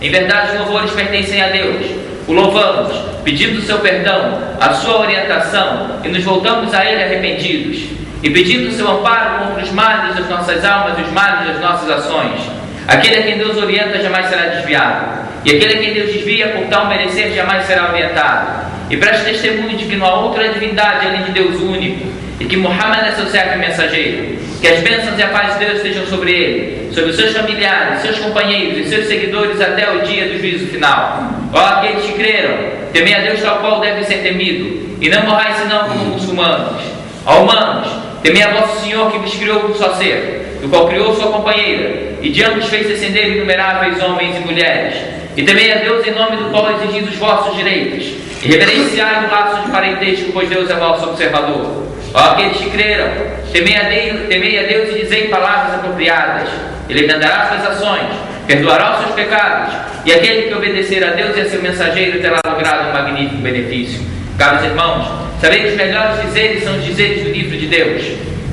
Em verdade, os louvores pertencem a Deus. O louvamos, pedindo o seu perdão, a sua orientação, e nos voltamos a Ele arrependidos, e pedindo o seu amparo contra os males das nossas almas e os males das nossas ações. Aquele a quem Deus orienta jamais será desviado, e aquele a quem Deus desvia por tal merecer jamais será orientado. E preste testemunho de que não há outra divindade além de Deus único, e que Muhammad é seu servo e mensageiro. Que as bênçãos e a paz de Deus estejam sobre ele, sobre os seus familiares, seus companheiros e seus seguidores até o dia do juízo final. Ó aqueles que creram, temei a Deus tal qual deve ser temido, e não morrais senão como muçulmanos. Ó humanos, temei a vosso Senhor que vos criou do só ser, do qual criou sua companheira, e de ambos fez descender inumeráveis homens e mulheres. E temei a Deus em nome do qual exigis os vossos direitos, e reverenciai o laço de parentesco, pois Deus é vosso observador. Ó aqueles que creram, temei a Deus e dizei palavras apropriadas. Ele vendará suas ações, perdoará os seus pecados, e aquele que obedecer a Deus e a seu mensageiro terá logrado um magnífico benefício. Caros irmãos, sabeis que os melhores dizeres são os dizeres do livro de Deus,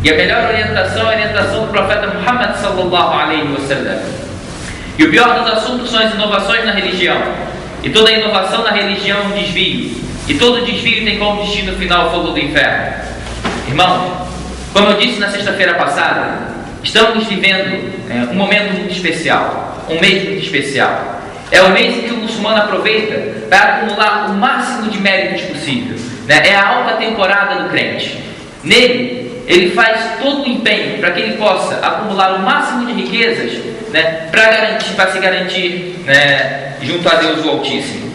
e a melhor orientação é a orientação do profeta Muhammad sallallahu alaihi wasallam. E o pior dos assuntos são as inovações na religião, e toda inovação na religião é um desvio, e todo desvio tem como destino final o fogo do inferno. Irmãos, como eu disse na sexta-feira passada, estamos vivendo um momento muito especial, um mês muito especial. É o mês em que o muçulmano aproveita para acumular o máximo de méritos possível. É a alta temporada do crente. Nele, ele faz todo o empenho para que ele possa acumular o máximo de riquezas, para se garantir junto a Deus o Altíssimo.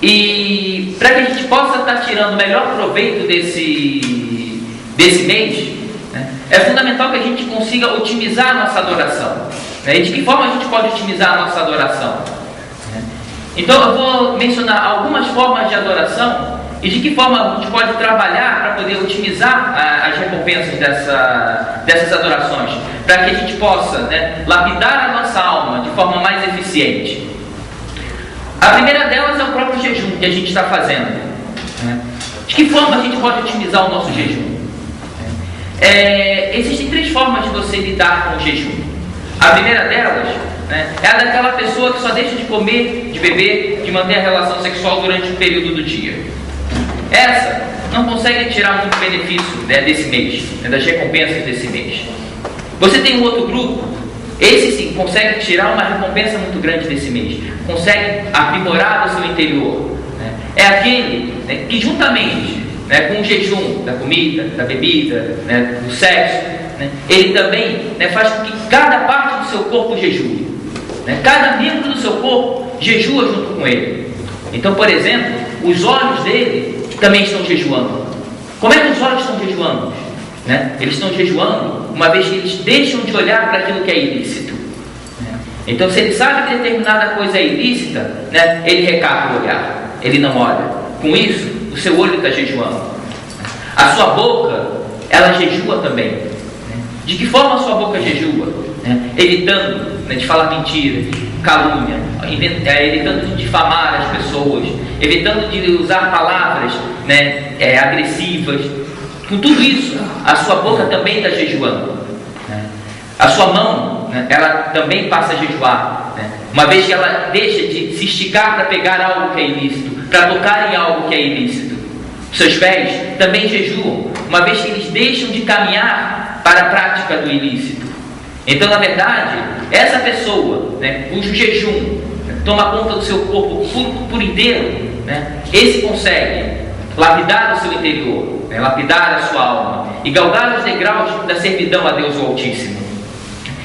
E para que a gente possa estar tirando o melhor proveito desse mês, é fundamental que a gente consiga otimizar a nossa adoração. E de que forma a gente pode otimizar a nossa adoração? Então eu vou mencionar algumas formas de adoração e de que forma a gente pode trabalhar para poder otimizar as recompensas dessas adorações, para que a gente possa lapidar a nossa alma de forma mais eficiente. A primeira delas é o próprio jejum que a gente está fazendo. De que forma a gente pode otimizar o nosso jejum? Existem três formas de você lidar com o jejum. A primeira delas é a daquela pessoa que só deixa de comer, de beber, de manter a relação sexual durante o período do dia. Essa não consegue tirar muito benefício desse mês, das recompensas desse mês. Você tem um outro grupo, esse sim consegue tirar uma recompensa muito grande desse mês, consegue aprimorar o seu interior. É aquele que juntamente com o jejum da comida, da bebida, do sexo, ele também faz com que cada parte do seu corpo jejue. Cada membro do seu corpo jejua junto com ele. Então, por exemplo, os olhos dele também estão jejuando. Como é que os olhos estão jejuando? Eles estão jejuando uma vez que eles deixam de olhar para aquilo que é ilícito. Então, se ele sabe que determinada coisa é ilícita, ele recata o olhar, ele não olha. Com isso, o seu olho está jejuando. A sua boca, ela jejua também. De que forma a sua boca jejua? Evitando de falar mentira, calúnia, evitando de difamar as pessoas, evitando de usar palavras agressivas. Com tudo isso, a sua boca também está jejuando. A sua mão, ela também passa a jejuar. Uma vez que ela deixa de se esticar para pegar algo que é ilícito, para tocar em algo que é ilícito. Seus pés também jejuam, uma vez que eles deixam de caminhar para a prática do ilícito. Então, na verdade, essa pessoa, cujo jejum toma conta do seu corpo por inteiro, esse consegue lapidar o seu interior, lapidar a sua alma e galgar os degraus da servidão a Deus o Altíssimo.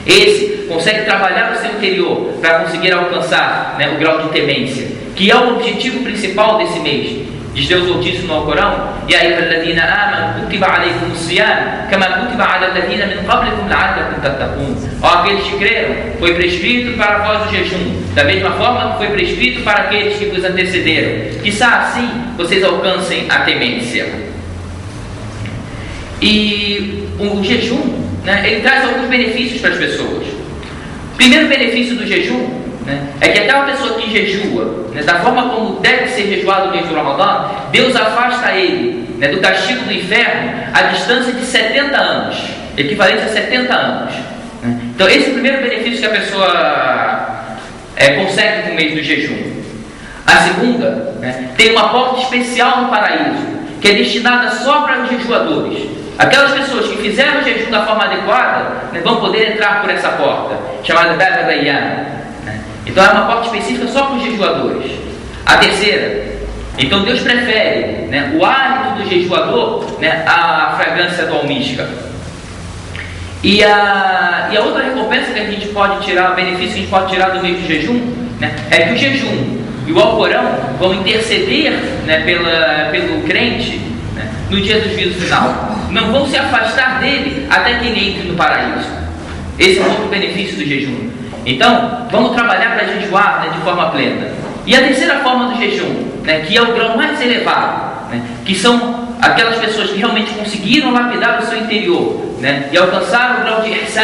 Esse consegue trabalhar o seu interior para conseguir alcançar o grau de temência, que é o objetivo principal desse mês. Diz Deus Altíssimo no Alcorão: Ya ayyuhalladhina amanu kutiba alaykumus siyam kama kutiba ala alladhina min qablikum la'allakum tattaqun. Ó aqueles que creram, foi prescrito para vós o jejum, da mesma forma que foi prescrito para aqueles que vos antecederam, quizá assim vocês alcancem a temência. E o jejum, ele traz alguns benefícios para as pessoas. O primeiro benefício do jejum é que aquela pessoa que jejua, da forma como deve ser jejuado o mês do Ramadã, Deus afasta ele do castigo do inferno a distância de 70 anos, equivalente a 70 anos. Então esse é o primeiro benefício que a pessoa consegue no mês do jejum. A segunda, né, tem uma porta especial no paraíso, que é destinada só para os jejuadores. Aquelas pessoas que fizeram o jejum da forma adequada, né, vão poder entrar por essa porta, chamada Bab Rayyan. Então é uma porta específica só para os jejuadores. A terceira, então Deus prefere, né, o hálito do jejuador, né, à fragrância do almíscar. E a outra recompensa que a gente pode tirar, o benefício que a gente pode tirar do mês do jejum, né, é que o jejum e o Alcorão vão interceder, né, pelo crente, né, no dia do juízo final. Não vão se afastar dele até que ele entre no paraíso. Esse é um outro benefício do jejum. Então, vamos trabalhar para jejuar, né, de forma plena. E a terceira forma do jejum, né, que é o grau mais elevado, né, que são aquelas pessoas que realmente conseguiram lapidar o seu interior, né, e alcançaram o grau de ihsan,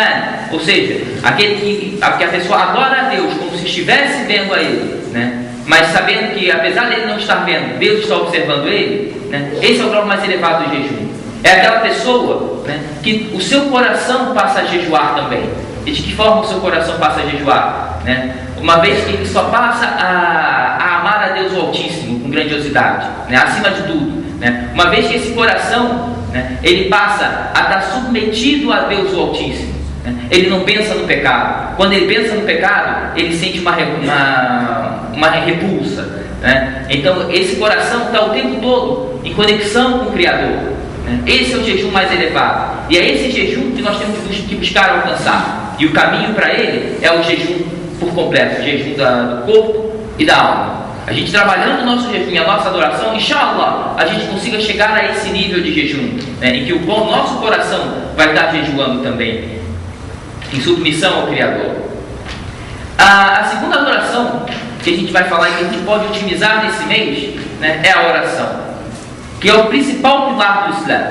ou seja, aquele que a pessoa adora a Deus como se estivesse vendo a Ele, né, mas sabendo que apesar de ele não estar vendo, Deus está observando ele, né, esse é o grau mais elevado do jejum. É aquela pessoa, né, que o seu coração passa a jejuar também. E de que forma o seu coração passa a jejuar? Né? Uma vez que ele só passa a amar a Deus o Altíssimo com grandiosidade, né, acima de tudo, né? Uma vez que esse coração, né, ele passa a estar submetido a Deus o Altíssimo, né? Ele não pensa no pecado. Quando ele pensa no pecado, ele sente uma repulsa, né? Então esse coração está o tempo todo em conexão com o Criador, né? Esse é o jejum mais elevado, e é esse jejum que nós temos que buscar alcançar, e o caminho para ele é o jejum por completo, o jejum do corpo e da alma. A gente trabalhando o nosso jejum e a nossa adoração, inshallah, a gente consiga chegar a esse nível de jejum, né, em que o nosso coração vai estar jejuando também, em submissão ao Criador. A segunda adoração que a gente vai falar e que a gente pode otimizar nesse mês, né, é a oração, que é o principal pilar do Islã.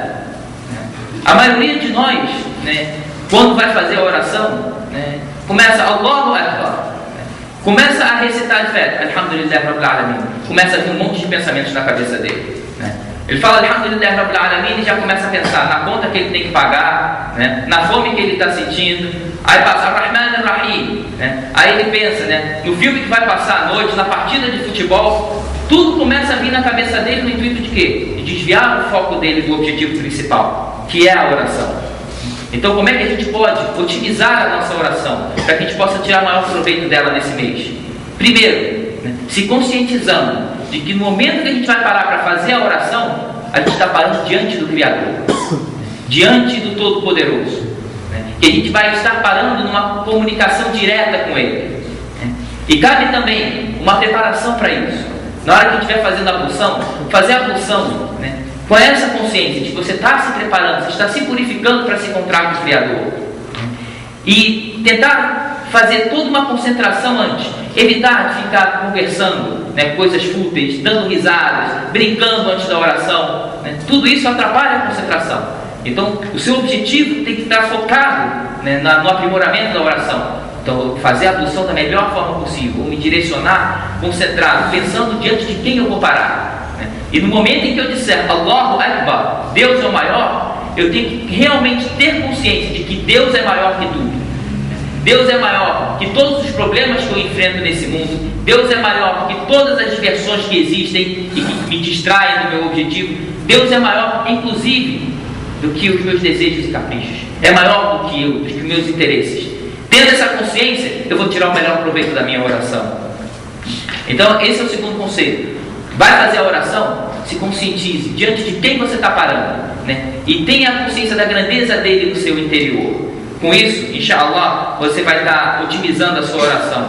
A maioria de nós, né, quando vai fazer a oração, né, começa Allahu Akbar, começa a recitar de fé, Alhamdulillah Rabbil Alamin, começa a vir um monte de pensamentos na cabeça dele, né? Ele fala Alhamdulillah Rabbil Alamin e já começa a pensar na conta que ele tem que pagar, né, na fome que ele está sentindo. Aí passa Ar-Rahman Ar-Rahim, né? Aí ele pensa, né, no filme que vai passar à noite, na partida de futebol. Tudo começa a vir na cabeça dele no intuito de quê? De desviar o foco dele do objetivo principal, que é a oração. Então, como é que a gente pode otimizar a nossa oração para que a gente possa tirar maior proveito dela nesse mês? Primeiro, né, se conscientizando de que no momento que a gente vai parar para fazer a oração, a gente está parando diante do Criador, diante do Todo-Poderoso, né, que a gente vai estar parando numa comunicação direta com Ele, né? E cabe também uma preparação para isso. Na hora que a gente estiver fazendo a ablução, fazer a ablução, né, com essa consciência de que você está se preparando, você está se purificando para se encontrar com o Criador, e tentar fazer toda uma concentração antes, evitar de ficar conversando, né, coisas fúteis, dando risadas, brincando antes da oração, né? Tudo isso atrapalha a concentração. Então o seu objetivo tem que estar focado, né, no aprimoramento da oração. Então, fazer a ablução da melhor forma possível, me direcionar, concentrado, pensando diante de quem eu vou parar, né? E no momento em que eu disser Allahu Akbar, Deus é o maior, eu tenho que realmente ter consciência de que Deus é maior que tudo. Deus é maior que todos os problemas que eu enfrento nesse mundo. Deus é maior que todas as diversões que existem e que me distraem do meu objetivo. Deus é maior, inclusive, do que os meus desejos e caprichos. É maior do que eu, do que os meus interesses. Tendo essa consciência, eu vou tirar o melhor proveito da minha oração. Então, esse é o segundo conselho. Vai fazer a oração, se conscientize diante de quem você está parando, né? E tenha a consciência da grandeza dele no seu interior. Com isso, inshallah, você vai estar otimizando a sua oração.